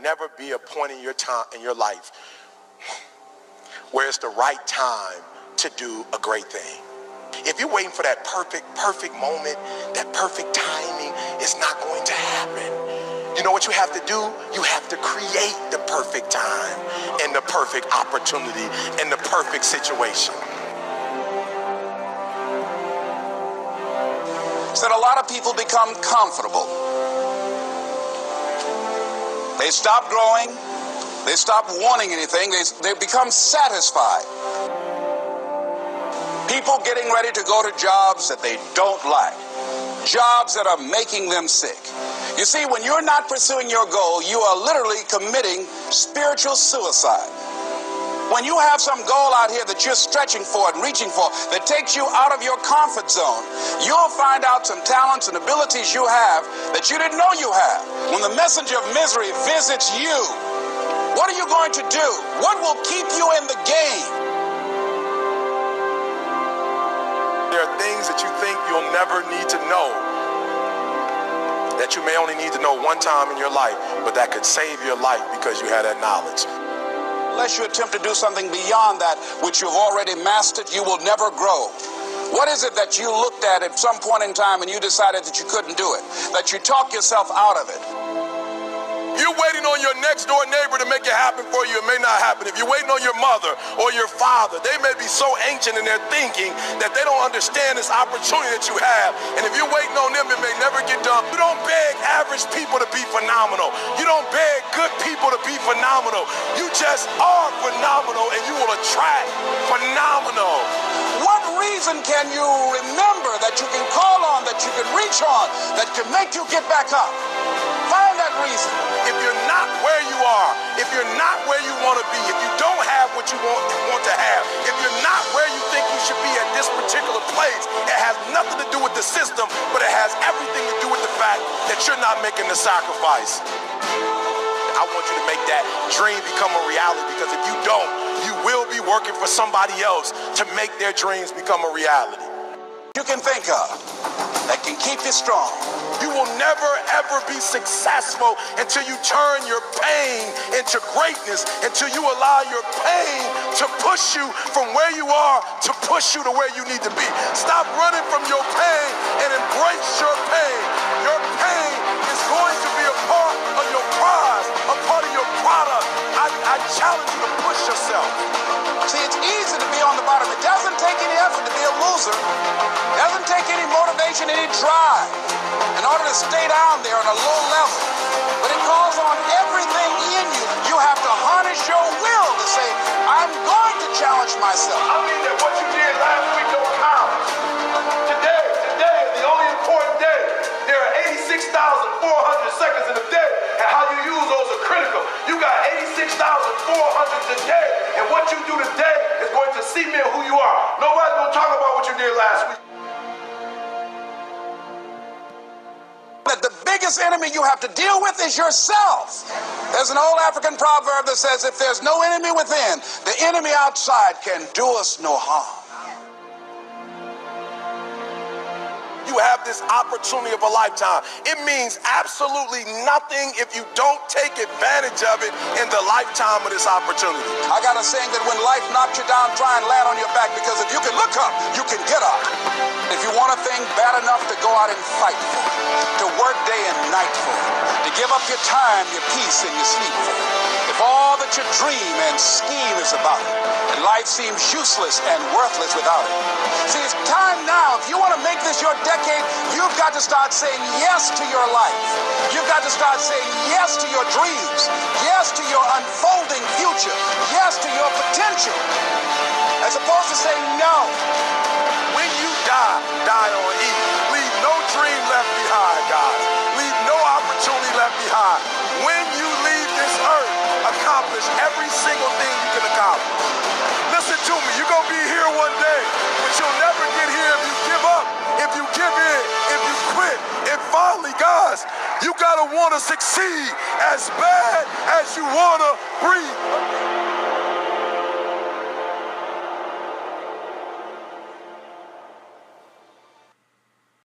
never be a point in your time in your life where it's the right time to do a great thing. If you're waiting for that perfect moment, that perfect timing, it's not going to happen. You know what you have to do? You have to create the perfect time and the perfect opportunity and the perfect situation. That a lot of people become comfortable. They stop growing. They stop wanting anything. They become satisfied. People getting ready to go to jobs that they don't like. Jobs that are making them sick. You see, when you're not pursuing your goal, you are literally committing spiritual suicide. When you have some goal out here that you're stretching for and reaching for that takes you out of your comfort zone, you'll find out some talents and abilities you have that you didn't know you have. When the messenger of misery visits you, what are you going to do? What will keep you in the game? There are things that you think you'll never need to know, that you may only need to know one time in your life, but that could save your life because you had that knowledge. Unless you attempt to do something beyond that which you've already mastered, you will never grow. What is it that you looked at some point in time and you decided that you couldn't do it, that you talked yourself out of it? You're waiting on your next door neighbor to make it happen for you. It may not happen. If you're waiting on your mother or your father, they may be so ancient in their thinking that they don't understand this opportunity that you have. And if you're waiting on them, it may never get done. You don't beg average people to be phenomenal. You don't beg good people to be phenomenal. You just are phenomenal, and you will attract phenomenal. What reason can you remember that you can call on, that you can reach on, that can make you get back up? Find that reason. If you're not where you are, if you're not where you want to be, if you don't have what you want to have, if you're not where you think you should be at this particular place, it has nothing to do with the system, but it has everything to do with the fact that you're not making the sacrifice. I want you to make that dream become a reality, because if you don't, you will be working for somebody else to make their dreams become a reality. You can think of that can keep you strong. You will never, ever be successful until you turn your pain into greatness, until you allow your pain to push you from where you are to push you to where you need to be. Stop running from your pain and embrace your pain. Your pain is going to be a part of your prize, a part of your product. I challenge you to push yourself. See, it's easy to be on the bottom. It doesn't take any effort to be a loser. It doesn't take any motivation, any drive in order to stay down there on a low level. But it calls on everything in you. You have to harness your will to say, I'm going to challenge myself. I mean that what you did last week don't count. Today is the only important day. There are 86,400 seconds in a day, and how you use those are critical. You got 86,400 today, and what you do today is going to cement who you are. Nobody's going to talk about what you did last week. That the biggest enemy you have to deal with is yourself. There's an old African proverb that says, if there's no enemy within, the enemy outside can do us no harm. You have this opportunity of a lifetime. It means absolutely nothing if you don't take advantage of it in the lifetime of this opportunity. I got a saying that when life knocks you down, try and land on your back, because if you can look up, you can get up. If you want a thing bad enough to go out and fight for it, to work day and night for it, to give up your time, your peace, and your sleep for it, if all that you dream and scheme is about it, and life seems useless and worthless without it. See, it's time now. If you want to make this your decade, you've got to start saying yes to your life. You've got to start saying yes to your dreams, yes to your unfolding future, yes to your potential, as opposed to saying no. When you die, die on E. Leave no dream left behind, guys. Leave no opportunity left behind. When you leave this earth, accomplish every single thing you can accomplish. Listen to me, you're going to be here one day, but you'll never get here if you give up, if you give in, if you quit. And finally, guys, you got to want to succeed as bad as you want to breathe.